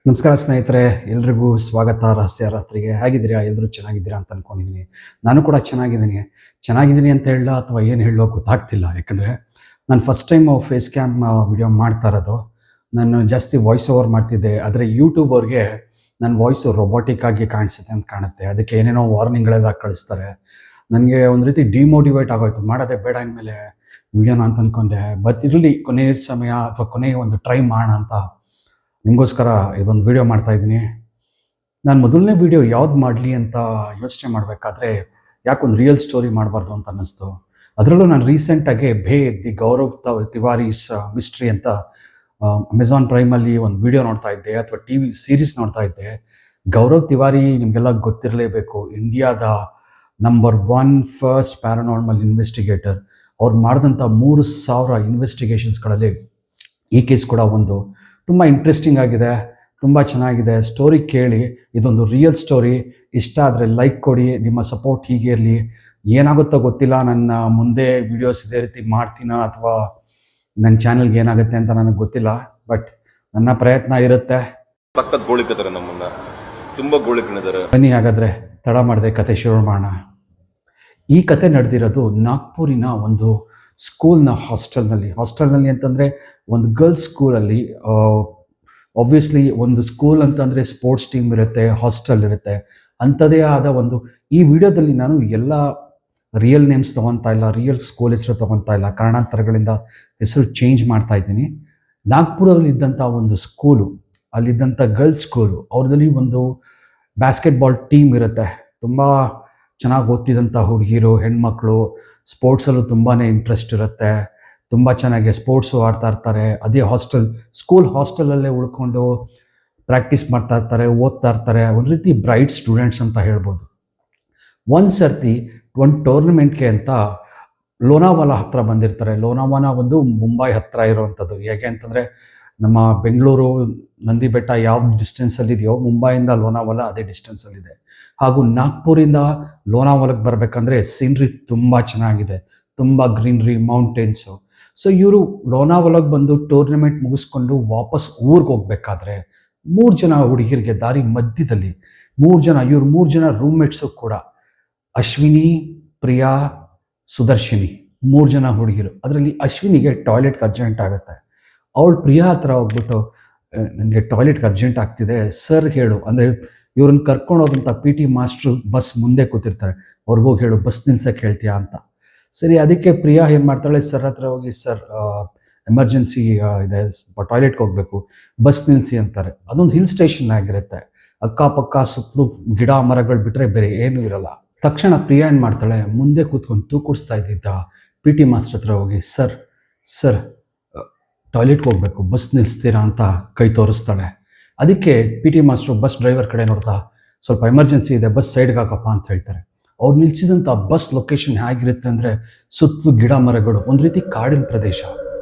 ನಮಸ್ಕಾರ ಸ್ನೇಹಿತರೆ, ಎಲ್ರಿಗೂ ಸ್ವಾಗತ ರಹಸ್ಯ ರಾತ್ರಿಗೆ. ಹೇಗಿದ್ದೀರಾ? ಎಲ್ಲರೂ ಚೆನ್ನಾಗಿದ್ದೀರಾ ಅಂತ ಅಂದ್ಕೊಂಡಿದ್ದೀನಿ. ನಾನು ಕೂಡ ಚೆನ್ನಾಗಿದ್ದೀನಿ ಅಂತ ಹೇಳ ಅಥವಾ ಏನು ಹೇಳೋ ಗೊತ್ತಾಗ್ತಿಲ್ಲ. ಯಾಕಂದರೆ ನಾನು first time face cam video ಮಾಡ್ತಾ ಇರೋದು. ನಾನು ಜಾಸ್ತಿ ವಾಯ್ಸ್ ಓವರ್ ಮಾಡ್ತಿದ್ದೆ, ಆದರೆ ಯೂಟ್ಯೂಬ್ ಅವ್ರಿಗೆ ನನ್ನ ವಾಯ್ಸು ರೊಬೋಟಿಕ್ ಆಗಿ ಕಾಣಿಸುತ್ತೆ ಅಂತ ಕಾಣುತ್ತೆ. ಅದಕ್ಕೆ ಏನೇನೋ ವಾರ್ನಿಂಗ್ಗಳೆಲ್ಲ ಕಳಿಸ್ತಾರೆ. ನನಗೆ ಒಂದು ರೀತಿ ಡಿಮೋಟಿವೇಟ್ ಆಗೋಯ್ತು, ಮಾಡೋದೇ ಬೇಡ ಇನ್ಮೇಲೆ ವಿಡಿಯೋನ ಅಂತ ಅಂದ್ಕೊಂಡೆ. ಬಟ್ ಇರಲಿ, ಕೊನೆಯ ಸಮಯ ಅಥವಾ ಕೊನೆಯ ಒಂದು ಟ್ರೈ ಮಾಡೋಣ ಅಂತ ನಿಮಗೋಸ್ಕರ ಇದೊಂದು ವಿಡಿಯೋ ಮಾಡ್ತಾಯಿದ್ದೀನಿ. ನಾನು ಮೊದಲನೇ ವಿಡಿಯೋ ಯಾವ್ದು ಮಾಡಲಿ ಅಂತ ಯೋಚನೆ ಮಾಡಬೇಕಾದ್ರೆ ಯಾಕೊಂದು ರಿಯಲ್ ಸ್ಟೋರಿ ಮಾಡಬಾರ್ದು ಅಂತ ಅನ್ನಿಸ್ತು. ಅದರಲ್ಲೂ ನಾನು ರೀಸೆಂಟಾಗಿ ದಿ ಗೌರವ್ ತಿವಾರೀಸ್ ಮಿಸ್ಟ್ರಿ ಅಂತ ಅಮೆಝಾನ್ ಪ್ರೈಮಲ್ಲಿ ಒಂದು ವಿಡಿಯೋ ನೋಡ್ತಾ ಇದ್ದೆ, ಅಥವಾ ಟಿ ವಿ ಸೀರೀಸ್ ನೋಡ್ತಾ ಇದ್ದೆ. ಗೌರವ್ ತಿವಾರಿ ನಿಮಗೆಲ್ಲ ಗೊತ್ತಿರಲೇಬೇಕು, ಇಂಡಿಯಾದ ನಂಬರ್ 1 ಫಸ್ಟ್ ಪ್ಯಾರಾನಾರ್ಮಲ್ ಇನ್ವೆಸ್ಟಿಗೇಟರ್. ಅವ್ರು ಮಾಡಿದಂಥ 3000 ಇನ್ವೆಸ್ಟಿಗೇಷನ್ಸ್ಗಳಲ್ಲಿ ಈ ಕೇಸ್ ಕೂಡ ಒಂದು. ತುಂಬ ಇಂಟ್ರೆಸ್ಟಿಂಗ್ ಆಗಿದೆ, ತುಂಬ ಚೆನ್ನಾಗಿದೆ. ಸ್ಟೋರಿ ಕೇಳಿ, ಇದೊಂದು ರಿಯಲ್ ಸ್ಟೋರಿ. ಇಷ್ಟ ಆದರೆ ಲೈಕ್ ಕೊಡಿ, ನಿಮ್ಮ ಸಪೋರ್ಟ್ ಹೀಗೆ ಇರಲಿ. ಏನಾಗುತ್ತೋ ಗೊತ್ತಿಲ್ಲ, ನನ್ನ ಮುಂದೆ ವಿಡಿಯೋಸ್ ಇದೇ ರೀತಿ ಮಾಡ್ತೀನೋ ಅಥವಾ ನನ್ನ ಚಾನಲ್ಗೆ ಏನಾಗುತ್ತೆ ಅಂತ ನನಗೆ ಗೊತ್ತಿಲ್ಲ, ಬಟ್ ನನ್ನ ಪ್ರಯತ್ನ ಇರುತ್ತೆ. ಸಖತ್ ಗೋಳಿಕತಾರೆ, ನಮ್ಮನ್ನ ತುಂಬ ಗೋಳಿಕಿದ್ದಾರೆ. ಬನ್ನಿ ಹಾಗಾದರೆ ತಡ ಮಾಡದೆ ಕತೆ ಶುರು ಮಾಡೋಣ. ಈ ಕತೆ ನಡೆದಿರೋದು ನಾಗ್ಪುರಿನ ಒಂದು ಸ್ಕೂಲ್ನ ಹಾಸ್ಟೆಲ್ನಲ್ಲಿ ಅಂತಂದರೆ ಒಂದು ಗರ್ಲ್ಸ್ ಸ್ಕೂಲಲ್ಲಿ. ಆಬ್ವಿಯಸ್ಲಿ ಒಂದು ಸ್ಕೂಲ್ ಅಂತಂದರೆ ಸ್ಪೋರ್ಟ್ಸ್ ಟೀಮ್ ಇರುತ್ತೆ, ಹಾಸ್ಟೆಲ್ ಇರುತ್ತೆ, ಅಂಥದ್ದೇ ಆದ ಒಂದು. ಈ ವಿಡಿಯೋದಲ್ಲಿ ನಾನು ಎಲ್ಲ ರಿಯಲ್ ನೇಮ್ಸ್ ತೊಗೊತಾ ಇಲ್ಲ, ರಿಯಲ್ ಸ್ಕೂಲ್ ಹೆಸರು ತೊಗೊತಾ ಇಲ್ಲ, ಕಾರಣಾಂತರಗಳಿಂದ ಹೆಸರು ಚೇಂಜ್ ಮಾಡ್ತಾ ಇದ್ದೀನಿ. ನಾಗ್ಪುರಲ್ಲಿದ್ದಂಥ ಒಂದು ಸ್ಕೂಲು, ಅಲ್ಲಿದ್ದಂಥ ಗರ್ಲ್ಸ್ ಸ್ಕೂಲು, ಅವ್ರದಲ್ಲಿ ಒಂದು ಬಾಸ್ಕೆಟ್ಬಾಲ್ ಟೀಮ್ ಇರುತ್ತೆ. ತುಂಬ ಚೆನ್ನಾಗಿ ಓದ್ತಿದ್ದಂಥ ಹುಡುಗಿರು, ಹೆಣ್ಮಕ್ಳು, ಸ್ಪೋರ್ಟ್ಸಲ್ಲೂ ತುಂಬಾ ಇಂಟ್ರೆಸ್ಟ್ ಇರುತ್ತೆ, ತುಂಬ ಚೆನ್ನಾಗಿ ಸ್ಪೋರ್ಟ್ಸು ಆಡ್ತಾ ಇರ್ತಾರೆ. ಅದೇ ಸ್ಕೂಲ್ ಹಾಸ್ಟೆಲಲ್ಲೇ ಉಳ್ಕೊಂಡು ಪ್ರಾಕ್ಟೀಸ್ ಮಾಡ್ತಾ ಇರ್ತಾರೆ, ಓದ್ತಾ ಇರ್ತಾರೆ. ಒಂದು ರೀತಿ ಬ್ರೈಟ್ ಸ್ಟೂಡೆಂಟ್ಸ್ ಅಂತ ಹೇಳ್ಬೋದು. ಒಂದು ಸರ್ತಿ ಒಂದು ಟೂರ್ನಮೆಂಟ್ಗೆ ಅಂತ ಲೋನಾವಾಲಾ ಹತ್ರ ಬಂದಿರ್ತಾರೆ. ಲೋನಾವಾಲಾ ಒಂದು ಮುಂಬೈ ಹತ್ತಿರ ಇರೋವಂಥದ್ದು. ಹೇಗೆ ಅಂತಂದರೆ, ನಮ್ಮ ಬೆಂಗಳೂರು ನಂದಿ ಬೆಟ್ಟ ಯಾವ ಡಿಸ್ಟೆನ್ಸಲ್ಲಿದೆಯೋ, ಮುಂಬೈಯಿಂದ ಲೋನಾವಾಲಾ ಅದೇ ಡಿಸ್ಟೆನ್ಸಲ್ಲಿದೆ. ಹಾಗೂ ನಾಗ್ಪುರಿಂದ ಲೋನಾವಾಲಾಗೆ ಬರಬೇಕಂದ್ರೆ ಸೀನ್ರಿ ತುಂಬ ಚೆನ್ನಾಗಿದೆ, ತುಂಬ ಗ್ರೀನ್ರಿ, ಮೌಂಟೇನ್ಸು. ಸೊ ಇವರು ಲೋನಾವಾಲಾಗೆ ಬಂದು ಟೂರ್ನಮೆಂಟ್ ಮುಗಿಸ್ಕೊಂಡು ವಾಪಸ್ ಊರಿಗೆ ಹೋಗ್ಬೇಕಾದ್ರೆ 3 ಜನ ಹುಡುಗಿರಿಗೆ ದಾರಿ ಮಧ್ಯದಲ್ಲಿ 3 ಜನ ರೂಮ್ಮೇಟ್ಸು ಕೂಡ, ಅಶ್ವಿನಿ, ಪ್ರಿಯಾ, ಸುದರ್ಶಿನಿ, 3 ಜನ ಹುಡುಗಿರು. ಅದರಲ್ಲಿ ಅಶ್ವಿನಿಗೆ ಟಾಯ್ಲೆಟ್ಗೆ ಅರ್ಜೆಂಟ್ ಆಗುತ್ತೆ. ಅವಳು ಪ್ರಿಯಾ ಹತ್ರ ಹೋಗ್ಬಿಟ್ಟು, ನನಗೆ ಟಾಯ್ಲೆಟ್ಗೆ ಅರ್ಜೆಂಟ್ ಆಗ್ತಿದೆ ಸರ್ ಹೇಳು, ಅಂದರೆ ಇವ್ರನ್ನ ಕರ್ಕೊಂಡು ಹೋದಂಥ PT ಮಾಸ್ಟ್ರು ಬಸ್ ಮುಂದೆ ಕೂತಿರ್ತಾರೆ, ಅವ್ರಿಗೋಗಿ ಹೇಳು, ಬಸ್ ನಿಲ್ಸಕ್ಕೆ ಹೇಳ್ತೀಯಾ ಅಂತ. ಸರಿ, ಅದಕ್ಕೆ ಪ್ರಿಯಾ ಏನು ಮಾಡ್ತಾಳೆ, ಸರ್ ಹತ್ರ ಹೋಗಿ, ಸರ್ ಎಮರ್ಜೆನ್ಸಿ ಇದೆ, ಟಾಯ್ಲೆಟ್ಗೆ ಹೋಗಬೇಕು, ಬಸ್ ನಿಲ್ಲಿಸಿ ಅಂತಾರೆ. ಅದೊಂದು ಹಿಲ್ ಸ್ಟೇಷನ್ ಆಗಿರುತ್ತೆ, ಅಕ್ಕಪಕ್ಕ ಸುತ್ತಲೂ ಗಿಡ ಮರಗಳು ಬಿಟ್ಟರೆ ಬೇರೆ ಏನೂ ಇರಲ್ಲ. ತಕ್ಷಣ ಪ್ರಿಯಾ ಏನು ಮಾಡ್ತಾಳೆ, ಮುಂದೆ ಕೂತ್ಕೊಂಡು ತೂಕುಡಿಸ್ತಾ ಇದ್ದಿದ್ದ PT ಮಾಸ್ಟರ್ ಹತ್ರ ಹೋಗಿ, ಸರ್ ಟಾಯ್ಲೆಟ್ಗೆ ಹೋಗಬೇಕು, ಬಸ್ ನಿಲ್ಲಿಸ್ತೀರಾ ಅಂತ ಕೈ ತೋರಿಸ್ತಾಳೆ. ಅದಕ್ಕೆ PT ಮಾಸ್ಟ್ರು ಬಸ್ ಡ್ರೈವರ್ ಕಡೆ ನೋಡ್ತಾ, ಸ್ವಲ್ಪ ಎಮರ್ಜೆನ್ಸಿ ಇದೆ, ಬಸ್ ಸೈಡ್ಗೆ ಹಾಕಪ್ಪ ಅಂತ ಹೇಳ್ತಾರೆ. ಅವ್ರು ನಿಲ್ಲಿಸಿದಂಥ ಬಸ್ ಲೊಕೇಶನ್ ಹೇಗಿರುತ್ತೆ ಅಂದರೆ, ಸುತ್ತಲೂ ಗಿಡ ಮರಗಳು, ಒಂದು ರೀತಿ ಕಾಡಿನ ಪ್ರದೇಶ.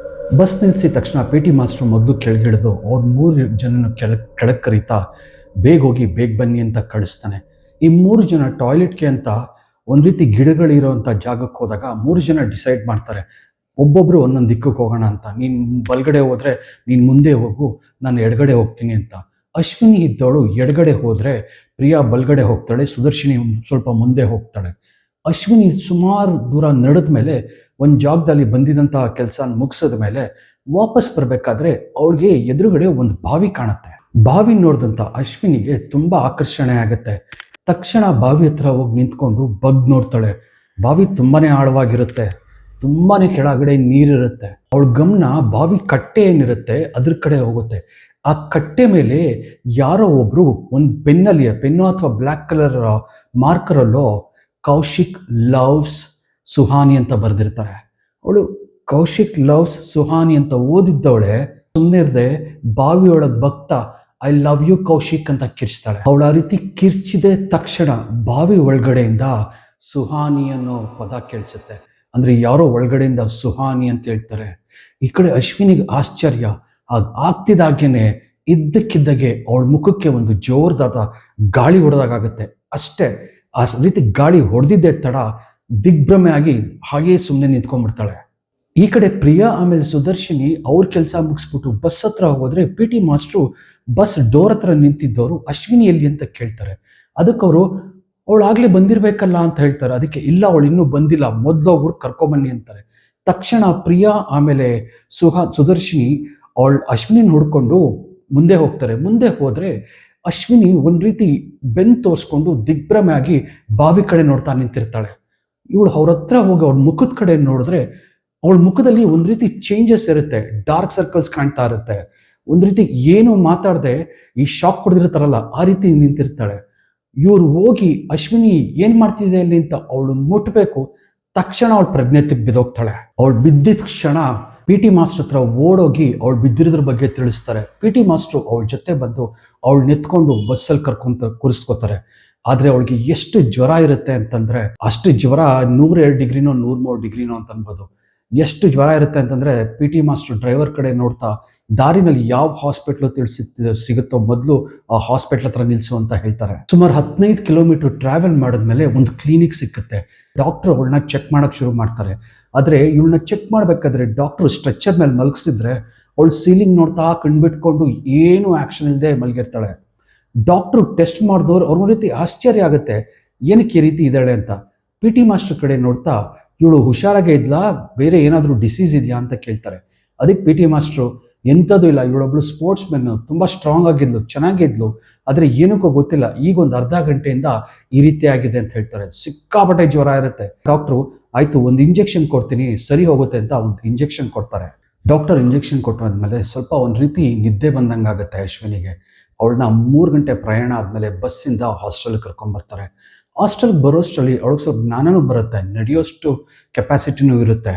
ಬಸ್ ನಿಲ್ಲಿಸಿದ ತಕ್ಷಣ PT ಮಾಸ್ಟ್ರು ಮೊದಲು ಕೆಳಗಿಳಿದು ಅವ್ರು 3 ಜನನ ಕೆಳಗೆ ಕರೀತಾ, ಬೇಗ ಹೋಗಿ ಬೇಗ ಬನ್ನಿ ಅಂತ ಕಳಿಸ್ತಾನೆ. ಈ 3 ಜನ ಟಾಯ್ಲೆಟ್ಗೆ ಅಂತ ಒಂದು ರೀತಿ ಗಿಡಗಳಿರೋವಂಥ ಜಾಗಕ್ಕೆ ಹೋದಾಗ 3 ಜನ ಡಿಸೈಡ್ ಮಾಡ್ತಾರೆ, ಒಬ್ಬೊಬ್ಬರು ಒಂದೊಂದು ದಿಕ್ಕಕ್ಕೆ ಹೋಗೋಣ ಅಂತ. ನೀನು ಬಲಗಡೆ ಹೋದರೆ ನೀನು ಮುಂದೆ ಹೋಗು, ನಾನು ಎಡಗಡೆ ಹೋಗ್ತೀನಿ ಅಂತ. ಅಶ್ವಿನಿ ಇದ್ದವಳು ಎಡಗಡೆ ಹೋದರೆ ಪ್ರಿಯಾ ಬಲಗಡೆ ಹೋಗ್ತಾಳೆ, ಸುದರ್ಶಿನಿ ಸ್ವಲ್ಪ ಮುಂದೆ ಹೋಗ್ತಾಳೆ. ಅಶ್ವಿನಿ ಸುಮಾರು ದೂರ ನಡೆದ ಮೇಲೆ ಒಂದು ಜಾಗದಲ್ಲಿ ಬಂದಿದ್ದಂಥ ಕೆಲಸ ಮುಗಿಸಿದ ಮೇಲೆ ವಾಪಸ್ ಬರಬೇಕಾದ್ರೆ ಅವಳಿಗೆ ಎದುರುಗಡೆ ಒಂದು ಬಾವಿ ಕಾಣುತ್ತೆ. ಬಾವಿ ನೋಡಿದಂಥ ಅಶ್ವಿನಿಗೆ ತುಂಬ ಆಕರ್ಷಣೆ ಆಗುತ್ತೆ. ತಕ್ಷಣ ಬಾವಿ ಹತ್ರ ಹೋಗಿ ನಿಂತ್ಕೊಂಡು ನೋಡ್ತಾಳೆ. ಬಾವಿ ತುಂಬಾ ಆಳವಾಗಿರುತ್ತೆ, ತುಂಬಾ ಕೆಳಗಡೆ ನೀರಿರುತ್ತೆ. ಅವಳ ಗಮನ ಬಾವಿ ಕಟ್ಟೆ ಏನಿರುತ್ತೆ ಅದ್ರ ಕಡೆ ಹೋಗುತ್ತೆ. ಆ ಕಟ್ಟೆ ಮೇಲೆ ಯಾರೋ ಒಬ್ರು ಒಂದು ಪೆನ್ನು ಅಥವಾ ಬ್ಲ್ಯಾಕ್ ಕಲರ್ ಮಾರ್ಕರಲ್ಲೋ ಕೌಶಿಕ್ ಲವ್ಸ್ ಸುಹಾನಿ ಅಂತ ಬರೆದಿರ್ತಾರೆ. ಅವಳು ಕೌಶಿಕ್ ಲವ್ಸ್ ಸುಹಾನಿ ಅಂತ ಓದಿದ್ದವಳೆ ಸುಮ್ಮನೆ ಇರದೆ ಬಾವಿಯೊಳಗೆ ಬಗ್ತಾ, ಐ ಲವ್ ಯು ಕೌಶಿಕ್ ಅಂತ ಕಿರ್ಚ್ತಾಳೆ. ಅವಳು ಆ ರೀತಿ ಕಿರ್ಚಿದ ತಕ್ಷಣ ಬಾವಿ ಒಳಗಡೆಯಿಂದ ಸುಹಾನಿ ಅನ್ನೋ ಪದ ಕೇಳಿಸುತ್ತೆ. ಅಂದರೆ ಯಾರೋ ಒಳಗಡೆಯಿಂದ ಸುಹಾನಿ ಅಂತ ಹೇಳ್ತಾರೆ. ಈ ಕಡೆ ಅಶ್ವಿನಿಗೆ ಆಶ್ಚರ್ಯ. ಆಗ್ತಿದ್ದಾಗೇನೆ ಇದ್ದಕ್ಕಿದ್ದಾಗೆ ಅವಳ ಮುಖಕ್ಕೆ ಒಂದು ಜೋರ್ದಾದ ಗಾಳಿ ಹೊಡೆದಾಗುತ್ತೆ. ಅಷ್ಟೇ, ಆ ರೀತಿ ಗಾಳಿ ಹೊಡೆದಿದ್ದೇ ತಡ ದಿಗ್ಭ್ರಮೆ ಆಗಿ ಹಾಗೇ ಸುಮ್ಮನೆ ನಿಂತ್ಕೊಂಡ್ಬಿಡ್ತಾಳೆ. ಈ ಕಡೆ ಪ್ರಿಯಾ ಆಮೇಲೆ ಸುದರ್ಶಿನಿ ಅವ್ರ ಕೆಲಸ ಮುಗಿಸ್ಬಿಟ್ಟು ಬಸ್ ಹತ್ರ ಹೋದ್ರೆ P T master bus door ಹತ್ರ ನಿಂತಿದ್ದವರು ಅಶ್ವಿನಿ ಎಲ್ಲಿ ಅಂತ ಕೇಳ್ತಾರೆ. ಅದಕ್ಕೆ ಅವರು ಅವಳು ಆಗ್ಲೇ ಬಂದಿರ್ಬೇಕಲ್ಲ ಅಂತ ಹೇಳ್ತಾರೆ. ಅದಕ್ಕೆ ಇಲ್ಲ, ಅವಳು ಇನ್ನೂ ಬಂದಿಲ್ಲ, ಮೊದ್ಲು ಹೋಗ್ಬಿಟ್ಟು ಕರ್ಕೊಂಬನ್ನಿ ಅಂತಾರೆ. ತಕ್ಷಣ ಪ್ರಿಯಾ ಆಮೇಲೆ ಸುದರ್ಶಿನಿ ಅಶ್ವಿನಿ ಹುಡ್ಕೊಂಡು ಮುಂದೆ ಹೋಗ್ತಾರೆ. ಮುಂದೆ ಹೋದ್ರೆ ಅಶ್ವಿನಿ ಒಂದ್ ರೀತಿ ಬೆನ್ ತೋರಿಸ್ಕೊಂಡು ದಿಗ್ಭ್ರಮೆ ಆಗಿ ಬಾವಿ ಕಡೆ ನೋಡ್ತಾ ನಿಂತಿರ್ತಾಳೆ. ಇವಳು ಅವ್ರ ಹತ್ರ ಹೋಗಿ ಅವ್ಳ ಮುಖದ ಕಡೆ ನೋಡಿದ್ರೆ ಅವಳ ಮುಖದಲ್ಲಿ ಒಂದ್ ರೀತಿ ಚೇಂಜಸ್ ಇರುತ್ತೆ, ಡಾರ್ಕ್ ಸರ್ಕಲ್ಸ್ ಕಾಣ್ತಾ ಇರುತ್ತೆ. ಒಂದ್ ರೀತಿ ಏನು ಮಾತಾಡದೆ ಈ ಶಾಕ್ ಕೊಡ್ದಿರ್ತಾರಲ್ಲ ಆ ರೀತಿ ನಿಂತಿರ್ತಾಳೆ. ಇವ್ರು ಹೋಗಿ ಅಶ್ವಿನಿ ಏನ್ ಮಾಡ್ತಿದೆ ಅಲ್ಲಿ ಅಂತ ಅವಳು ಮುಟ್ಬೇಕು. ತಕ್ಷಣ ಅವಳು ಪ್ರಜ್ಞೆ ಬಿದ್ದೋಗ್ತಾಳೆ. ಅವಳು ಬಿದ್ದಿದ ಕ್ಷಣ ಪಿ ಟಿ ಮಾಸ್ಟರ್ ಹತ್ರ ಓಡೋಗಿ ಅವಳು ಬಿದ್ದಿರೋದ್ರ ಬಗ್ಗೆ ತಿಳಿಸ್ತಾರೆ. ಪಿ ಟಿ ಮಾಸ್ಟ್ರು ಅವಳ ಜೊತೆ ಬಂದು ಅವಳು ನೆತ್ಕೊಂಡು ಬಸ್ಸಲ್ಲಿ ಕೂರಿಸ್ಕೋತಾರೆ. ಆದ್ರೆ ಅವಳಿಗೆ ಎಷ್ಟು ಜ್ವರ ಇರುತ್ತೆ ಅಂತಂದ್ರೆ ಅಷ್ಟು ಜ್ವರ 102 ಡಿಗ್ರಿನೋ 103 ಡಿಗ್ರಿನೋ ಅಂತ ಅನ್ಬೋದು. ಎಷ್ಟು ಜ್ವರ ಇರುತ್ತೆ ಅಂತಂದ್ರೆ ಪಿ ಟಿ ಮಾಸ್ಟರ್ ಡ್ರೈವರ್ ಕಡೆ ನೋಡ್ತಾ ದಾರಿನಲ್ಲಿ ಯಾವ ಹಾಸ್ಪಿಟ್ಲು ಸಿಗುತ್ತೋ ಮೊದಲು ಆ ಹಾಸ್ಪಿಟ್ಲ್ ಹತ್ರ ನಿಲ್ಸು ಅಂತ ಹೇಳ್ತಾರೆ. ಸುಮಾರು 15 ಕಿಲೋಮೀಟರ್ ಟ್ರಾವೆಲ್ ಮಾಡಿದ್ಮೇಲೆ ಒಂದು ಕ್ಲಿನಿಕ್ ಸಿಕ್ಕುತ್ತೆ. ಡಾಕ್ಟರ್ ಅವಳನ್ನ ಚೆಕ್ ಮಾಡಕ್ ಶುರು ಮಾಡ್ತಾರೆ. ಆದ್ರೆ ಇವಳನ್ನ ಚೆಕ್ ಮಾಡ್ಬೇಕಾದ್ರೆ ಡಾಕ್ಟರ್ ಸ್ಟ್ರೆಚರ್ ಮೇಲೆ ಮಲಗಿಸಿದ್ರೆ ಅವಳು ಸೀಲಿಂಗ್ ನೋಡ್ತಾ ಕಣ್ಬಿಟ್ಕೊಂಡು ಏನು ಆಕ್ಷನ್ ಇಲ್ಲದೆ ಮಲಗಿರ್ತಾಳೆ. ಡಾಕ್ಟರ್ ಟೆಸ್ಟ್ ಮಾಡಿದವ್ರು ಅವ್ರ ರೀತಿ ಆಶ್ಚರ್ಯ ಆಗುತ್ತೆ, ಏನಕ್ಕೆ ಈ ರೀತಿ ಇದ್ದಾಳೆ ಅಂತ. ಪಿ ಟಿ ಮಾಸ್ಟರ್ ಕಡೆ ನೋಡ್ತಾ ಇವಳು ಹುಷಾರಾಗೇ ಇದ್ಲಾ, ಬೇರೆ ಏನಾದರೂ ಡಿಸೀಸ್ ಇದೆಯಾ ಅಂತ ಕೇಳ್ತಾರೆ. ಅದಕ್ಕೆ ಪಿ ಟಿ ಮಾಸ್ಟ್ರು ಎಂಥದ್ದು ಇಲ್ಲ, ಇವಳೊಬ್ಳು ಸ್ಪೋರ್ಟ್ಸ್ ಮೆನ್, ತುಂಬ ಸ್ಟ್ರಾಂಗ್ ಆಗಿದ್ಲು, ಚೆನ್ನಾಗಿದ್ಲು, ಆದರೆ ಏನಕ್ಕೂ ಗೊತ್ತಿಲ್ಲ, ಈಗ ಒಂದು ಅರ್ಧ ಗಂಟೆಯಿಂದ ಈ ರೀತಿ ಆಗಿದೆ ಅಂತ ಹೇಳ್ತಾರೆ. ಸಿಕ್ಕಾಪಟ್ಟೆ ಜ್ವರ ಇರುತ್ತೆ. ಡಾಕ್ಟ್ರು ಆಯಿತು ಒಂದು ಇಂಜೆಕ್ಷನ್ ಕೊಡ್ತೀನಿ ಸರಿ ಹೋಗುತ್ತೆ ಅಂತ ಒಂದು ಇಂಜೆಕ್ಷನ್ ಕೊಡ್ತಾರೆ. ಡಾಕ್ಟರ್ ಇಂಜೆಕ್ಷನ್ ಕೊಟ್ಟಾದ್ಮೇಲೆ ಸ್ವಲ್ಪ ಒಂದು ರೀತಿ ನಿದ್ದೆ ಬಂದಂಗೆ ಆಗುತ್ತೆ ಅಶ್ವಿನಿಗೆ. ಅವಳನ್ನ 3 ಗಂಟೆ ಪ್ರಯಾಣ ಆದಮೇಲೆ ಬಸ್ಸಿಂದ ಹಾಸ್ಟೆಲ್ಗೆ ಕರ್ಕೊಂಡ್ಬರ್ತಾರೆ. ಹಾಸ್ಟೆಲ್ಗೆ ಬರೋಷ್ಟರಲ್ಲಿ ಅವಳಿಗೆ ಸ್ವಲ್ಪ ಜ್ಞಾನನೂ ಬರುತ್ತೆ, ನಡೆಯೋಷ್ಟು ಕೆಪಾಸಿಟಿನೂ ಇರುತ್ತೆ.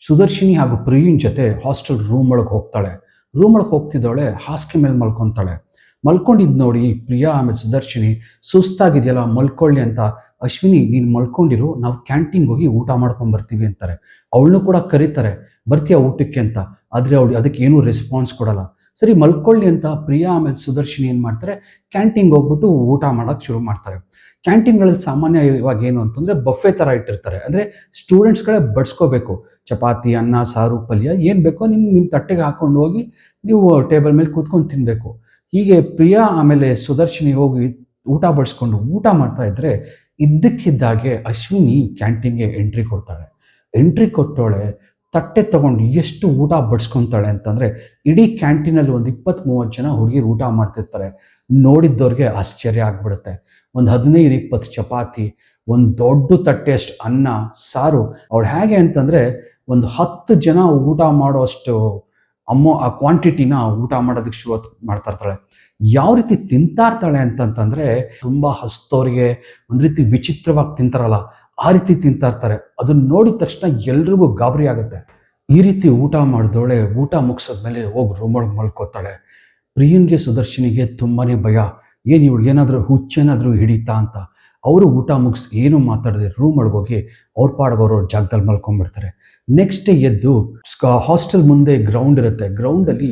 ಸುದರ್ಶಿನಿ ಹಾಗೂ ಪ್ರಿಯುನ್ ಜೊತೆ ಹಾಸ್ಟೆಲ್ ರೂಮ್ ಒಳಗೆ ಹೋಗ್ತಾಳೆ. ರೂಮ್ ಒಳಗೆ ಹೋಗ್ತಿದ್ದವಳೆ ಹಾಸಿಗೆ ಮೇಲೆ ಮಲ್ಕೊತಾಳೆ. ಮಲ್ಕೊಂಡಿದ್ದು ನೋಡಿ ಪ್ರಿಯಾ ಆಮೇಲೆ ಸುದರ್ಶಿನಿ ಸುಸ್ತಾಗಿದೆಯಲ್ಲ ಮಲ್ಕೊಳ್ಳಿ ಅಂತ, ಅಶ್ವಿನಿ ನೀನು ಮಲ್ಕೊಂಡಿರು, ನಾವು ಕ್ಯಾಂಟೀನ್ಗೆ ಹೋಗಿ ಊಟ ಮಾಡ್ಕೊಂಡು ಬರ್ತೀವಿ ಅಂತಾರೆ. ಅವಳನ್ನು ಕೂಡ ಕರೀತಾರೆ, ಬರ್ತೀಯ ಊಟಕ್ಕೆ ಅಂತ. ಆದರೆ ಅವಳು ಅದಕ್ಕೆ ಏನೂ ರೆಸ್ಪಾನ್ಸ್ ಕೊಡಲ್ಲ. ಸರಿ ಮಲ್ಕೊಳ್ಳಿ ಅಂತ ಪ್ರಿಯಾ ಆಮೇಲೆ ಸುದರ್ಶಿನಿ ಏನು ಮಾಡ್ತಾರೆ, ಕ್ಯಾಂಟೀನ್ಗೆ ಹೋಗ್ಬಿಟ್ಟು ಊಟ ಮಾಡೋಕ್ಕೆ ಶುರು ಮಾಡ್ತಾರೆ. ಕ್ಯಾಂಟೀನ್ಗಳಲ್ಲಿ ಸಾಮಾನ್ಯ ಇವಾಗ ಏನು ಅಂತಂದರೆ ಬಫೆ ಥರ ಇಟ್ಟಿರ್ತಾರೆ. ಅಂದರೆ ಸ್ಟೂಡೆಂಟ್ಸ್ಗಳೇ ಬಡಿಸ್ಕೋಬೇಕು, ಚಪಾತಿ ಅನ್ನ ಸಾರು ಪಲ್ಯ ಏನು ಬೇಕೋ ನಿಮ್ಮ ತಟ್ಟೆಗೆ ಹಾಕ್ಕೊಂಡು ಹೋಗಿ ನೀವು ಟೇಬಲ್ ಮೇಲೆ ಕೂತ್ಕೊಂಡು ತಿನ್ನಬೇಕು. ಹೀಗೆ ಪ್ರಿಯಾ ಆಮೇಲೆ ಸುದರ್ಶಿನಿ ಹೋಗಿ ಊಟ ಬಡಿಸ್ಕೊಂಡು ಊಟ ಮಾಡ್ತಾ ಇದ್ರೆ ಇದ್ದಕ್ಕಿದ್ದಾಗೆ ಅಶ್ವಿನಿ ಕ್ಯಾಂಟೀನ್ಗೆ ಎಂಟ್ರಿ ಕೊಡ್ತಾಳೆ. ಎಂಟ್ರಿ ಕೊಟ್ಟೋಳೆ ತಟ್ಟೆ ತಗೊಂಡು ಎಷ್ಟು ಊಟ ಬಡಿಸ್ಕೊತಾಳೆ ಅಂತಂದರೆ ಇಡೀ ಕ್ಯಾಂಟೀನಲ್ಲಿ ಒಂದು 20-30 ಜನ ಹುಡುಗಿರು ಊಟ ಮಾಡ್ತಿರ್ತಾರೆ. ನೋಡಿದ್ದವ್ರಿಗೆ ಆಶ್ಚರ್ಯ ಆಗ್ಬಿಡುತ್ತೆ. ಒಂದು 15-20 ಚಪಾತಿ, ಒಂದು ದೊಡ್ಡ ತಟ್ಟೆ ಅಷ್ಟು ಅನ್ನ ಸಾರು. ಅವಳು ಹೇಗೆ ಅಂತಂದರೆ ಒಂದು 10 ಜನ ಊಟ ಮಾಡೋ ಅಷ್ಟು ಆ ಕ್ವಾಂಟಿಟಿನ ಊಟ ಮಾಡೋದಕ್ಕೆ ಶುರು ಮಾಡ್ತಾ ಇರ್ತಾಳೆ. ಯಾವ ರೀತಿ ತಿಂತಾ ಇರ್ತಾಳೆ ಅಂತಂತಂದರೆ ತುಂಬ ಹಸ್ತವ್ರಿಗೆ ಒಂದು ರೀತಿ ವಿಚಿತ್ರವಾಗಿ ತಿಂತಾರಲ್ಲ ಆ ರೀತಿ ತಿಂತಾ ಇರ್ತಾರೆ. ಅದನ್ನ ನೋಡಿದ ತಕ್ಷಣ ಎಲ್ರಿಗೂ ಗಾಬರಿ ಆಗುತ್ತೆ. ಈ ರೀತಿ ಊಟ ಮಾಡಿದವಳೆ ಊಟ ಮುಗಿಸೋದ್ಮೇಲೆ ಹೋಗಿ ರೂಮೊಳಗೆ ಮಲ್ಕೋತಾಳೆ. ಪ್ರಿಯನ್ಗೆ ಸುದರ್ಶನಿಗೆ ತುಂಬಾ ಭಯ, ಏನು ಇವಳು ಏನಾದರೂ ಹುಚ್ಚೇನಾದರೂ ಹಿಡಿತಾ ಅಂತ. ಅವರು ಊಟ ಮುಗಿಸಿ ಏನು ಮಾತಾಡದೆ ರೂಮ್ ಒಳಗೆ ಹೋಗಿ ಅವ್ರ ಪಾಡ್ಗವ್ರ ಜಾಗದಲ್ಲಿ ಮಲ್ಕೊಂಡ್ಬಿಡ್ತಾರೆ. ನೆಕ್ಸ್ಟ್ ಡೇ ಎದ್ದು ಹಾಸ್ಟೆಲ್ ಮುಂದೆ ಗ್ರೌಂಡ್ ಇರುತ್ತೆ. ಗ್ರೌಂಡಲ್ಲಿ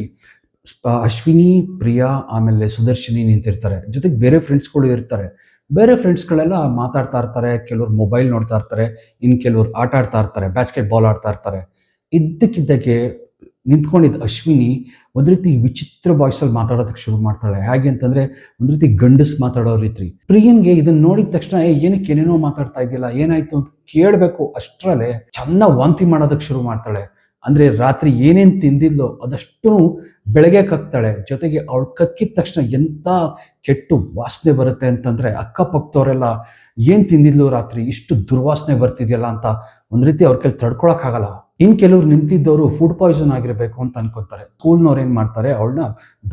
ಅಶ್ವಿನಿ ಪ್ರಿಯಾ ಆಮೇಲೆ ಸುದರ್ಶಿನಿ ನಿಂತಿರ್ತಾರೆ. ಜೊತೆಗೆ ಬೇರೆ ಫ್ರೆಂಡ್ಸ್ಗಳು ಇರ್ತಾರೆ. ಬೇರೆ ಫ್ರೆಂಡ್ಸ್ಗಳೆಲ್ಲ ಮಾತಾಡ್ತಾ ಇರ್ತಾರೆ, ಕೆಲವ್ರು ಮೊಬೈಲ್ ನೋಡ್ತಾ ಇರ್ತಾರೆ, ಇನ್ನು ಕೆಲವ್ರು ಆಟ ಆಡ್ತಾ ಇರ್ತಾರೆ, ಬಾಸ್ಕೆಟ್ಬಾಲ್ ಆಡ್ತಾ ಇರ್ತಾರೆ. ಇದ್ದಕ್ಕಿದ್ದಕ್ಕೆ ನಿಂತ್ಕೊಂಡಿದ್ದ ಅಶ್ವಿನಿ ಒಂದು ರೀತಿ ವಿಚಿತ್ರ ವಾಯ್ಸಲ್ಲಿ ಮಾತಾಡೋದಕ್ಕೆ ಶುರು ಮಾಡ್ತಾಳೆ. ಹೇಗೆ ಅಂತಂದರೆ ಒಂದು ರೀತಿ ಗಂಡಸ್ ಮಾತಾಡೋ ರೀತಿ. ಪ್ರಿಯನ್ಗೆ ಇದನ್ನ ನೋಡಿದ ತಕ್ಷಣ ಏನಕ್ಕೆ ಏನೇನೋ ಮಾತಾಡ್ತಾ ಇದೆಯಲ್ಲ ಏನಾಯ್ತು ಅಂತ ಕೇಳಬೇಕು ಅಷ್ಟರಲ್ಲೇ ಚೆನ್ನಾಗಿ ವಾಂತಿ ಮಾಡೋದಕ್ಕೆ ಶುರು ಮಾಡ್ತಾಳೆ. ಅಂದರೆ ರಾತ್ರಿ ಏನೇನು ತಿಂದಿಲ್ಲೋ ಅದಷ್ಟು ಬೆಳಗ್ಗೆ ಕಕ್ತಾಳೆ. ಜೊತೆಗೆ ಅವಳು ಕಕ್ಕಿದ ತಕ್ಷಣ ಎಂಥ ಕೆಟ್ಟು ವಾಸನೆ ಬರುತ್ತೆ ಅಂತಂದರೆ ಅಕ್ಕಪಕ್ಕದವರೆಲ್ಲ ಏನು ತಿಂದಿದ್ಲು ರಾತ್ರಿ ಇಷ್ಟು ದುರ್ವಾಸನೆ ಬರ್ತಿದೆಯಲ್ಲ ಅಂತ ಒಂದು ರೀತಿ ಅವ್ರ ಕೈಲಿ ತಡ್ಕೊಳಕ್ಕಾಗಲ್ಲ. ಇನ್ನು ಕೆಲವ್ರು ನಿಂತಿದ್ದವರು ಫುಡ್ ಪಾಯ್ಸನ್ ಆಗಿರಬೇಕು ಅಂತ ಅನ್ಕೋತಾರೆ. ಸ್ಕೂಲ್ನವ್ರು ಏನು ಮಾಡ್ತಾರೆ, ಅವಳನ್ನ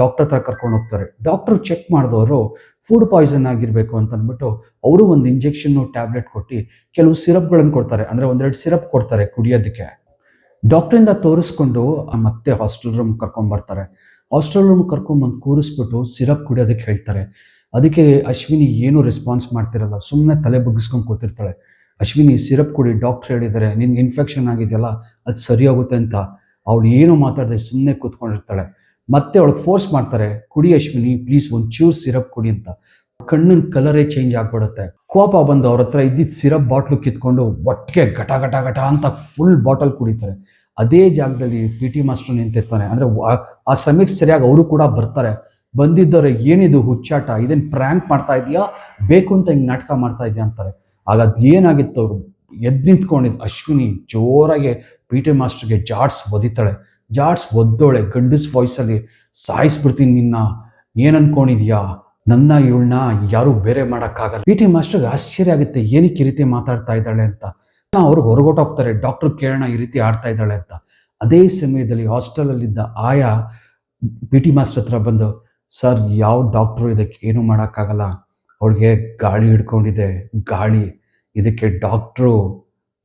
ಡಾಕ್ಟರ್ ಹತ್ರ ಕರ್ಕೊಂಡು ಹೋಗ್ತಾರೆ. ಡಾಕ್ಟರ್ ಚೆಕ್ ಮಾಡಿದವರು ಫುಡ್ ಪಾಯ್ಸನ್ ಆಗಿರಬೇಕು ಅಂತ ಅಂದ್ಬಿಟ್ಟು ಅವರು ಒಂದು ಇಂಜೆಕ್ಷನ್ನು ಟ್ಯಾಬ್ಲೆಟ್ ಕೊಟ್ಟು ಕೆಲವು ಸಿರಪ್ಗಳನ್ನು ಕೊಡ್ತಾರೆ. ಅಂದರೆ 1-2 ಸಿರಪ್ ಕೊಡ್ತಾರೆ ಕುಡಿಯೋದಕ್ಕೆ. ಡಾಕ್ಟ್ರಿಂದ ತೋರಿಸ್ಕೊಂಡು ಮತ್ತೆ ಹಾಸ್ಟೆಲ್ ರೂಮ್ ಕರ್ಕೊಂಡ್ಬರ್ತಾರೆ. ಹಾಸ್ಟೆಲ್ ರೂಮ್ ಕರ್ಕೊಂಡ್ಬಂದು ಕೂರಿಸ್ಬಿಟ್ಟು ಸಿರಪ್ ಕುಡಿಯೋದಕ್ಕೆ ಹೇಳ್ತಾರೆ. ಅದಕ್ಕೆ ಅಶ್ವಿನಿ ಏನೂ ರೆಸ್ಪಾನ್ಸ್ ಮಾಡ್ತಿರಲ್ಲ, ಸುಮ್ಮನೆ ತಲೆ ಬಗ್ಗಿಸ್ಕೊಂಡು ಕೂತಿರ್ತಾಳೆ. ಅಶ್ವಿನಿ ಸಿರಪ್ ಕುಡಿ, ಡಾಕ್ಟ್ರ್ ಹೇಳಿದ್ದಾರೆ ನಿನ್ಗೆ ಇನ್ಫೆಕ್ಷನ್ ಆಗಿದೆಯಲ್ಲ ಅದು ಸರಿ ಹೋಗುತ್ತೆ ಅಂತ. ಅವಳು ಏನೂ ಮಾತಾಡದೆ ಸುಮ್ಮನೆ ಕೂತ್ಕೊಂಡಿರ್ತಾಳೆ. ಮತ್ತೆ ಅವಳಿಗೆ ಫೋರ್ಸ್ ಮಾಡ್ತಾರೆ, ಕುಡಿ ಅಶ್ವಿನಿ ಪ್ಲೀಸ್ ಒಂಚೂರು ಸಿರಪ್ ಕುಡಿ ಅಂತ. ಕಣ್ಣಿನ ಕಲರೇ ಚೇಂಜ್ ಆಗ್ಬಿಡುತ್ತೆ. ಕೋಪ ಬಂದು ಅವ್ರ ಹತ್ರ ಇದ್ದಿದ್ದ ಸಿರಪ್ ಬಾಟ್ಲು ಕಿತ್ಕೊಂಡು ಒಟ್ಟಿಗೆ ಘಟ ಘಟ ಘಟ ಅಂತ ಫುಲ್ ಬಾಟಲ್ ಕುಡಿತಾರೆ. ಅದೇ ಜಾಗದಲ್ಲಿ ಪಿ ಟಿ ಮಾಸ್ಟರ್ ನಿಂತಿರ್ತಾನೆ. ಅಂದರೆ ಆ ಸಮಯಕ್ಕೆ ಸರಿಯಾಗಿ ಅವರು ಕೂಡ ಬರ್ತಾರೆ. ಬಂದಿದ್ದವ್ರೆ, ಏನಿದು ಹುಚ್ಚಾಟ, ಇದೇನು ಪ್ರ್ಯಾಂಕ್ ಮಾಡ್ತಾ ಇದೆಯಾ, ಬೇಕು ಅಂತ ಹಿಂಗೆ ನಾಟಕ ಮಾಡ್ತಾ ಇದೆಯಾ ಅಂತಾರೆ. ಆಗ ಅದು ಏನಾಗಿತ್ತು, ಎದ್ದು ನಿಂತ್ಕೊಂಡಿದ್ದು ಅಶ್ವಿನಿ ಜೋರಾಗಿ ಪಿ ಟಿ ಮಾಸ್ಟರ್ಗೆ ಜಾಡ್ಸ್ ಒದಿತಾಳೆ. ಜಾಡ್ಸ್ ಒದ್ದೋಳೆ ಗಂಡಸ್ ವಾಯ್ಸಲ್ಲಿ, ಸಾಯಿಸ್ಬಿಡ್ತೀನಿ ನಿನ್ನ, ಏನು ಅನ್ಕೊಂಡಿದ್ಯಾ, ನನ್ನ ಇವಳನ್ನ ಯಾರು ಬೇರೆ ಮಾಡೋಕ್ಕಾಗಲ್ಲ. ಪಿ ಟಿ ಮಾಸ್ಟರ್ಗೆ ಆಶ್ಚರ್ಯ ಆಗುತ್ತೆ, ಏನಕ್ಕೆ ಈ ರೀತಿ ಮಾತಾಡ್ತಾ ಇದ್ದಾಳೆ ಅಂತ. ಅವ್ರು ಹೊರಗೊಟ್ಟೋಗ್ತಾರೆ, ಡಾಕ್ಟರ್ ಕೇಳೋಣ ಈ ರೀತಿ ಆಡ್ತಾ ಇದ್ದಾಳೆ ಅಂತ. ಅದೇ ಸಮಯದಲ್ಲಿ ಹಾಸ್ಟೆಲಲ್ಲಿದ್ದ ಆಯಾ ಪಿ ಟಿ ಮಾಸ್ಟರ್ ಹತ್ರ ಬಂದು, ಸರ್ ಯಾವ ಡಾಕ್ಟ್ರು ಇದಕ್ಕೆ ಏನೂ ಮಾಡೋಕ್ಕಾಗಲ್ಲ, ಅವಳಿಗೆ ಗಾಳಿ ಹಿಡ್ಕೊಂಡಿದೆ, ಗಾಳಿ, ಇದಕ್ಕೆ ಡಾಕ್ಟ್ರು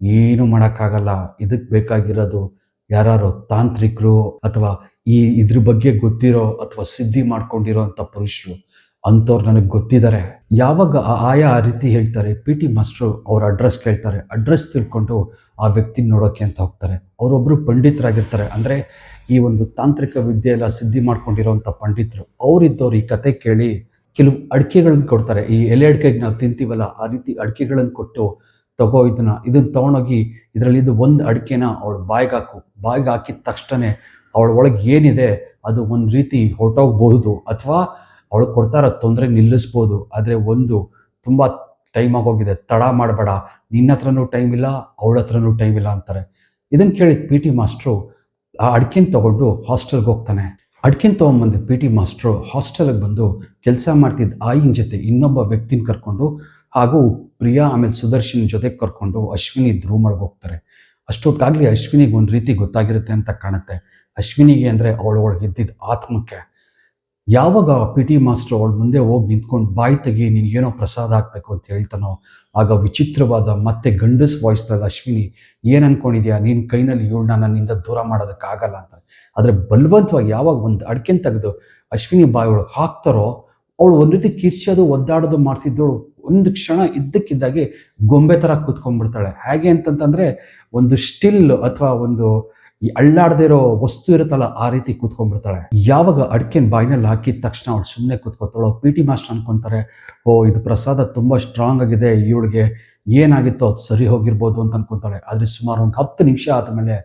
ಏನು ಮಾಡೋಕ್ಕಾಗಲ್ಲ, ಇದಕ್ಕೆ ಬೇಕಾಗಿರೋದು ಯಾರು ತಾಂತ್ರಿಕರು ಅಥವಾ ಇದ್ರ ಬಗ್ಗೆ ಗೊತ್ತಿರೋ ಅಥವಾ ಸಿದ್ಧಿ ಮಾಡ್ಕೊಂಡಿರೋ ಅಂಥ ಪುರುಷರು, ಅಂಥವ್ರು ನನಗೆ ಗೊತ್ತಿದ್ದಾರೆ. ಯಾವಾಗ ಆಯಾ ಆ ರೀತಿ ಹೇಳ್ತಾರೆ, ಪಿ ಟಿ ಮಾಸ್ಟ್ರು ಅವ್ರ ಅಡ್ರೆಸ್ ಕೇಳ್ತಾರೆ. ಅಡ್ರೆಸ್ ತಿಳ್ಕೊಂಡು ಆ ವ್ಯಕ್ತಿನ ನೋಡೋಕ್ಕೆ ಅಂತ ಹೋಗ್ತಾರೆ. ಅವರೊಬ್ಬರು ಪಂಡಿತರಾಗಿರ್ತಾರೆ, ಅಂದರೆ ಈ ಒಂದು ತಾಂತ್ರಿಕ ವಿದ್ಯೆ ಎಲ್ಲ ಸಿದ್ಧಿ ಮಾಡ್ಕೊಂಡಿರೋಂಥ ಪಂಡಿತರು. ಅವರಿದ್ದವ್ರು ಈ ಕತೆ ಕೇಳಿ ಕೆಲವು ಅಡಿಕೆಗಳನ್ನು ಕೊಡ್ತಾರೆ. ಈ ಎಲೆ ಅಡಿಕೆಗೆ ನಾವು ತಿಂತೀವಲ್ಲ, ಆ ರೀತಿ ಅಡಿಕೆಗಳನ್ನು ಕೊಟ್ಟು, ತಗೋ ಇದನ್ನು ತೊಗೊಂಡೋಗಿ ಇದರಲ್ಲಿದ್ದು ಒಂದು ಅಡಿಕೆನ ಅವಳ ಬಾಯಿಗೆ ಹಾಕಿದ ತಕ್ಷಣ ಅವಳ ಒಳಗೆ ಏನಿದೆ ಅದು ಒಂದು ರೀತಿ ಹೊರಟೋಗ್ಬೋದು, ಅಥವಾ ಅವಳು ಕೊಡ್ತಾ ಇರೋ ತೊಂದರೆ ನಿಲ್ಲಿಸ್ಬೋದು. ಆದರೆ ಒಂದು ತುಂಬ ಟೈಮ್ ಆಗೋಗಿದೆ, ತಡ ಮಾಡಬೇಡ, ನಿನ್ನ ಹತ್ರನೂ ಟೈಮ್ ಇಲ್ಲ, ಅವಳ ಹತ್ರನೂ ಟೈಮ್ ಇಲ್ಲ ಅಂತಾರೆ. ಇದನ್ನು ಕೇಳಿದ ಪಿ ಟಿ ಮಾಸ್ಟ್ರು ಆ ಅಡಿಕೆನ ತೊಗೊಂಡು ಹಾಸ್ಟೆಲ್ಗೆ ಹೋಗ್ತಾನೆ. ಅಡಿಕೆನ ತೊಗೊಂಬಂದು ಪಿ ಟಿ ಮಾಸ್ಟ್ರು ಹಾಸ್ಟೆಲ್ಗೆ ಬಂದು ಕೆಲಸ ಮಾಡ್ತಿದ್ದ ಆಯಿನ ಜೊತೆ ಇನ್ನೊಬ್ಬ ವ್ಯಕ್ತಿನ ಕರ್ಕೊಂಡು, ಹಾಗೂ ಪ್ರಿಯಾ ಆಮೇಲೆ ಸುದರ್ಶನ್ ಜೊತೆಗೆ ಕರ್ಕೊಂಡು ಅಶ್ವಿನಿ ರೂಮ್ ಒಳಗೆ ಹೋಗ್ತಾರೆ. ಅಷ್ಟೊತ್ತಾಗಲಿ ಅಶ್ವಿನಿಗೆ ಒಂದು ರೀತಿ ಗೊತ್ತಾಗಿರುತ್ತೆ ಅಂತ ಕಾಣುತ್ತೆ. ಅಶ್ವಿನಿಗೆ ಅಂದರೆ ಒಳಗಿದ್ದಿದ್ದ ಆತ್ಮಕ್ಕೆ. ಯಾವಾಗ ಪಿ ಟಿ ಮಾಸ್ಟರ್ ಅವಳ ಮುಂದೆ ಹೋಗಿ ನಿಂತ್ಕೊಂಡು ಬಾಯಿ ತೆಗಿ, ನಿನಗೇನೋ ಪ್ರಸಾದ ಹಾಕಬೇಕು ಅಂತ ಹೇಳ್ತಾನೋ, ಆಗ ವಿಚಿತ್ರವಾದ ಮತ್ತೆ ಗಂಡಸ್ ವಾಯ್ಸ್ನಲ್ಲಿ ಅಶ್ವಿನಿ, ಏನು ಅನ್ಕೊಂಡಿದ್ಯಾ, ನಿನ್ನ ಕೈನಲ್ಲಿ ಇವಳನ್ನ ನನ್ನಿಂದ ದೂರ ಮಾಡೋದಕ್ಕಾಗಲ್ಲ ಅಂತ. ಆದರೆ ಬಲವಂತವಾಗಿ ಯಾವಾಗ ಒಂದು ಅಡಿಕೆನ ತೆಗೆದು ಅಶ್ವಿನಿ ಬಾಯಿ ಒಳಗೆ ಹಾಕ್ತಾರೋ, ಅವಳು ಒಂದು ರೀತಿ ಕಿರ್ಚೋದು ಒದ್ದಾಡೋದು ಮಾಡ್ತಿದ್ದವಳು ಒಂದು ಕ್ಷಣ ಇದ್ದಕ್ಕಿದ್ದಾಗೆ ಗೊಂಬೆ ಥರ ಕೂತ್ಕೊಂಡ್ಬಿಡ್ತಾಳೆ. ಹೇಗೆ ಅಂತಂತಂದರೆ ಒಂದು ಸ್ಟಿಲ್ ಅಥವಾ ಒಂದು ಈ ಅಳ್ಳಾಡದೇ ಇರೋ ವಸ್ತು ಇರುತ್ತಲ್ಲ, ಆ ರೀತಿ ಕೂತ್ಕೊಂಡ್ಬಿಡ್ತಾಳೆ. ಯಾವಾಗ ಅಡಿಕೆನ ಬಾಯಿನಲ್ಲಿ ಹಾಕಿದ ತಕ್ಷಣ ಅವಳು ಸುಮ್ಮನೆ ಕೂತ್ಕೋತಾಳೋ, ಪಿ ಟಿ ಮಾಸ್ಟರ್ ಅನ್ಕೊತಾರೆ, ಓ ಇದು ಪ್ರಸಾದ ತುಂಬ ಸ್ಟ್ರಾಂಗ್ ಆಗಿದೆ, ಇವಳಿಗೆ ಏನಾಗಿತ್ತೋ ಅದು ಸರಿ ಹೋಗಿರ್ಬೋದು ಅಂತ ಅನ್ಕೊತಾಳೆ. ಆದರೆ ಸುಮಾರು ಒಂದು 10 ನಿಮಿಷ ಆದಮೇಲೆ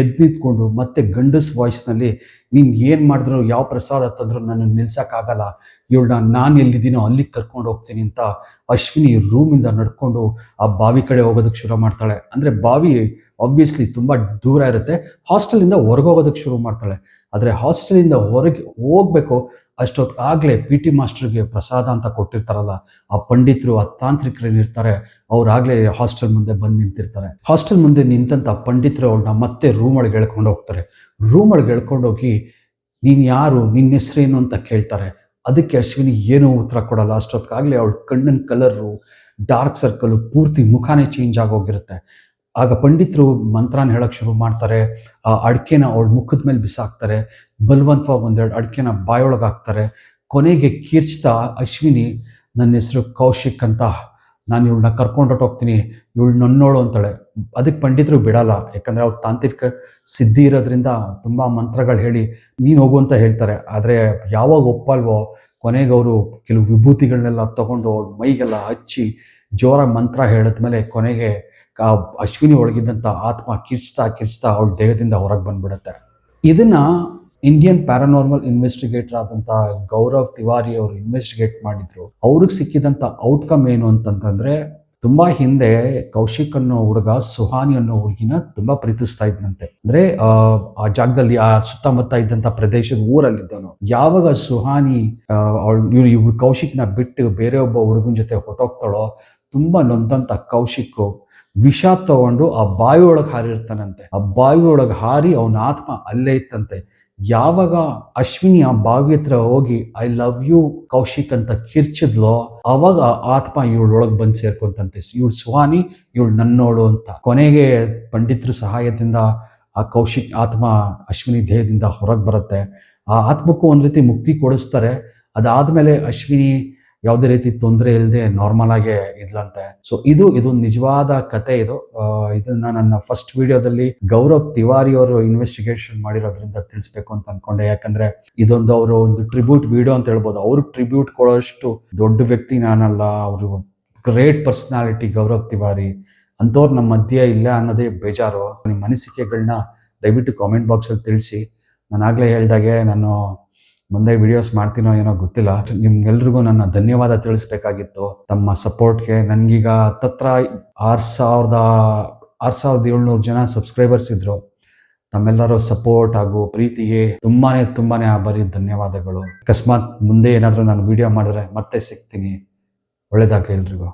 ಎದ್ದು ನಿಂತ್ಕೊಂಡು ಮತ್ತೆ ಗಂಡಸ್ ವಾಯ್ಸ್ನಲ್ಲಿ, ನೀನು ಏನು ಮಾಡಿದ್ರು, ಯಾವ ಪ್ರಸಾದ ತಂದ್ರು ನನ್ನ ನಿಲ್ಸೋಕ್ಕಾಗಲ್ಲ, ಇವಳನ್ನ ನಾನು ಎಲ್ಲಿದ್ದೀನೋ ಅಲ್ಲಿಗೆ ಕರ್ಕೊಂಡು ಹೋಗ್ತೀನಿ ಅಂತ ಅಶ್ವಿನಿ ರೂಮಿಂದ ನಡ್ಕೊಂಡು ಆ ಬಾವಿ ಕಡೆ ಹೋಗೋದಕ್ಕೆ ಶುರು ಮಾಡ್ತಾಳೆ. ಅಂದರೆ ಬಾವಿ ಆಬ್ವಿಯಸ್ಲಿ ತುಂಬ ದೂರ ಇರುತ್ತೆ. ಹಾಸ್ಟೆಲಿಂದ ಹೊರಗೆ ಹೋಗೋದಕ್ಕೆ ಶುರು ಮಾಡ್ತಾಳೆ. ಆದರೆ ಹಾಸ್ಟೆಲಿಂದ ಹೊರಗೆ ಹೋಗ್ಬೇಕು ಅಷ್ಟೊತ್ತಾಗಲೇ ಪಿ ಟಿ ಮಾಸ್ಟರ್ಗೆ ಪ್ರಸಾದ ಅಂತ ಕೊಟ್ಟಿರ್ತಾರಲ್ಲ, ಆ ಪಂಡಿತರು, ಆ ತಾಂತ್ರಿಕರೇನಿರ್ತಾರೆ, ಅವರಾಗಲೇ ಹಾಸ್ಟೆಲ್ ಮುಂದೆ ಬಂದು ನಿಂತಿರ್ತಾರೆ. ಹಾಸ್ಟೆಲ್ ಮುಂದೆ ನಿಂತಂಥ ಪಂಡಿತರು ಅವ್ರನ್ನ ಮತ್ತೆ ರೂಮ್ ಒಳಗೆ ಎಳ್ಕೊಂಡು ಹೋಗ್ತಾರೆ. ರೂಮ್ ಒಳಗೆ ಎಳ್ಕೊಂಡೋಗಿ, ನೀನು ಯಾರು, ನಿನ್ನ ಹೆಸರೇನು ಅಂತ ಕೇಳ್ತಾರೆ. ಅದಕ್ಕೆ ಅಶ್ವಿನಿ ಏನೂ ಉತ್ತರ ಕೊಡಲ್ಲ. ಅಷ್ಟೊತ್ತಾಗಲೇ ಅವಳ ಕಣ್ಣಿನ ಕಲರು, ಡಾರ್ಕ್ ಸರ್ಕಲು, ಪೂರ್ತಿ ಮುಖಾನೇ ಚೇಂಜ್ ಆಗೋಗಿರುತ್ತೆ. ಆಗ ಪಂಡಿತರು ಮಂತ್ರನ ಹೇಳೋಕ್ಕೆ ಶುರು ಮಾಡ್ತಾರೆ. ಆ ಅಡಿಕೆನ ಅವಳ ಮುಖದ ಮೇಲೆ ಬಿಸಾಕ್ತಾರೆ. ಬಲವಂತವಾಗಿ ಒಂದೆರಡು ಅಡಿಕೆನ ಬಾಯೊಳಗೆ ಹಾಕ್ತಾರೆ. ಕೊನೆಗೆ ಕಿರ್ಚ್ತಾ ಅಶ್ವಿನಿ, ನನ್ನ ಹೆಸರು ಕೌಶಿಕ್ ಅಂತ, ನಾನು ಇವಳನ್ನ ಕರ್ಕೊಂಡೊಟ್ಟೋಗ್ತೀನಿ, ಇವಳು ನನ್ನೋಳು ಅಂತಾಳೆ. ಅದಕ್ಕೆ ಪಂಡಿತರು ಬಿಡಲ್ಲ, ಯಾಕಂದರೆ ಅವ್ರ ತಾಂತ್ರಿಕ ಸಿದ್ಧಿ ಇರೋದ್ರಿಂದ ತುಂಬ ಮಂತ್ರಗಳು ಹೇಳಿ ನೀನು ಹೋಗು ಅಂತ ಹೇಳ್ತಾರೆ. ಆದರೆ ಯಾವಾಗ ಒಪ್ಪಲ್ವೋ, ಕೊನೆಗೆ ಅವರು ಕೆಲವು ವಿಭೂತಿಗಳನ್ನೆಲ್ಲ ತಗೊಂಡು ಅವಳ ಮೈಗೆಲ್ಲ ಹಚ್ಚಿ ಜೋರಾಗಿ ಮಂತ್ರ ಹೇಳಿದ್ಮೇಲೆ ಕೊನೆಗೆ ಅಶ್ವಿನಿ ಒಳಗಿದ್ದಂಥ ಆತ್ಮ ಕಿರ್ಚ್ತಾ ಅವಳ ದೇಹದಿಂದ ಹೊರಗೆ ಬಂದ್ಬಿಡುತ್ತೆ. ಇದನ್ನ ಇಂಡಿಯನ್ ಪ್ಯಾರಾನಾರ್ಮಲ್ ಇನ್ವೆಸ್ಟಿಗೇಟರ್ ಆದಂಥ ಗೌರವ್ ತಿವಾರಿ ಅವರು ಇನ್ವೆಸ್ಟಿಗೇಟ್ ಮಾಡಿದ್ರು. ಅವ್ರಿಗೆ ಸಿಕ್ಕಿದಂಥ ಔಟ್ಕಮ್ ಏನು ಅಂತಂತಂದ್ರೆ, ತುಂಬಾ ಹಿಂದೆ ಕೌಶಿಕ್ ಅನ್ನೋ ಹುಡುಗ ಸುಹಾನಿ ಅನ್ನೋ ಹುಡುಗಿನ ತುಂಬಾ ಪ್ರೀತಿಸ್ತಾ ಇದ್ದಂತೆ. ಅಂದ್ರೆ ಆ ಜಾಗದಲ್ಲಿ, ಆ ಸುತ್ತಮುತ್ತ ಇದ್ದಂತ ಪ್ರದೇಶದ ಊರಲ್ಲಿದ್ದವನು. ಯಾವಾಗ ಸುಹಾನಿ ಇವ್ರು ಕೌಶಿಕ್ನ ಬಿಟ್ಟು ಬೇರೆ ಒಬ್ಬ ಹುಡುಗನ ಜೊತೆ ಹೊರಟೋಗ್ತಾಳೋ, ತುಂಬಾ ನೊಂದಂತ ಕೌಶಿಕ್ ವಿಷ ತಗೊಂಡು ಆ ಬಾವಿ ಒಳಗೆ ಹಾರಿರ್ತಾನಂತೆ. ಆ ಬಾವಿ ಒಳಗೆ ಹಾರಿ ಅವನ ಆತ್ಮ ಅಲ್ಲೇ ಇತ್ತಂತೆ. ಯಾವಾಗ ಅಶ್ವಿನಿ ಆ ಬಾವಿ ಹತ್ರ ಹೋಗಿ ಐ ಲವ್ ಯು ಕೌಶಿಕ್ ಅಂತ ಕಿರ್ಚಿದ್ಲೋ, ಅವಾಗ ಆತ್ಮ ಇವಳೊಳಗೆ ಬಂದು ಸೇರ್ಕೊಂತಂತೆ. ಇವಳು ಸುಹಾನಿ, ಇವಳು ನನ್ನೋಳು ಅಂತ. ಕೊನೆಗೆ ಪಂಡಿತರ ಸಹಾಯದಿಂದ ಆ ಕೌಶಿಕ್ ಆತ್ಮ ಅಶ್ವಿನಿ ದೇಹದಿಂದ ಹೊರಗೆ ಬರುತ್ತೆ. ಆ ಆತ್ಮಕ್ಕೂ ಒಂದು ರೀತಿ ಮುಕ್ತಿ ಕೊಡಿಸ್ತಾರೆ. ಅದಾದ್ಮೇಲೆ ಅಶ್ವಿನಿ ಯಾವುದೇ ರೀತಿ ತೊಂದರೆ ಇಲ್ಲದೆ ನಾರ್ಮಲ್ ಆಗೇ ಇದ್ಲಂತೆ. ಸೊ ಇದು ನಿಜವಾದ ಕತೆ. ಇದನ್ನ ನನ್ನ ಫಸ್ಟ್ ವಿಡಿಯೋದಲ್ಲಿ ಗೌರವ್ ತಿವಾರಿ ಅವರು ಇನ್ವೆಸ್ಟಿಗೇಷನ್ ಮಾಡಿರೋದ್ರಿಂದ ತಿಳಿಸ್ಬೇಕು ಅಂತ ಅನ್ಕೊಂಡೆ. ಯಾಕಂದ್ರೆ ಇದೊಂದು ಅವರು ಒಂದು ಟ್ರಿಬ್ಯೂಟ್ ವಿಡಿಯೋ ಅಂತ ಹೇಳ್ಬೋದು. ಅವ್ರಿಗೆ ಟ್ರಿಬ್ಯೂಟ್ ಕೊಡೋಷ್ಟು ದೊಡ್ಡ ವ್ಯಕ್ತಿ ನಾನಲ್ಲ. ಅವರು ಗ್ರೇಟ್ ಪರ್ಸನಾಲಿಟಿ ಗೌರವ್ ತಿವಾರಿ. ಅಂಥವ್ರು ನಮ್ಮ ಮಧ್ಯೆ ಇಲ್ಲ ಅನ್ನೋದೇ ಬೇಜಾರು. ನಿಮ್ಮ ಅನಿಸಿಕೆಗಳನ್ನ ದಯವಿಟ್ಟು ಕಾಮೆಂಟ್ ಬಾಕ್ಸಲ್ಲಿ ತಿಳಿಸಿ. ನಾನು ಆಗಲೇ ಹೇಳ್ದಾಗೆ ನಾನು ಮುಂದೆ ವಿಡಿಯೋಸ್ ಮಾಡ್ತೀನೋ ಏನೋ ಗೊತ್ತಿಲ್ಲ. ನಿಮ್ಗೆಲ್ರಿಗೂ ನನ್ನ ಧನ್ಯವಾದ ತಿಳಿಸ್ಬೇಕಾಗಿತ್ತು ತಮ್ಮ ಸಪೋರ್ಟ್ಗೆ. ನನಗೀಗ ಹತ್ತತ್ರ 6,700 ಜನ ಸಬ್ಸ್ಕ್ರೈಬರ್ಸ್ ಇದ್ರು. ತಮ್ಮೆಲ್ಲರೂ ಸಪೋರ್ಟ್ ಹಾಗೂ ಪ್ರೀತಿಗೆ ತುಂಬಾನೇ ಆಭಾರಿ. ಧನ್ಯವಾದಗಳು. ಅಕಸ್ಮಾತ್ ಮುಂದೆ ಏನಾದರೂ ನಾನು ವಿಡಿಯೋ ಮಾಡಿದ್ರೆ ಮತ್ತೆ ಸಿಗ್ತೀನಿ. ಒಳ್ಳೇದಾಗಲಿ ಎಲ್ರಿಗೂ.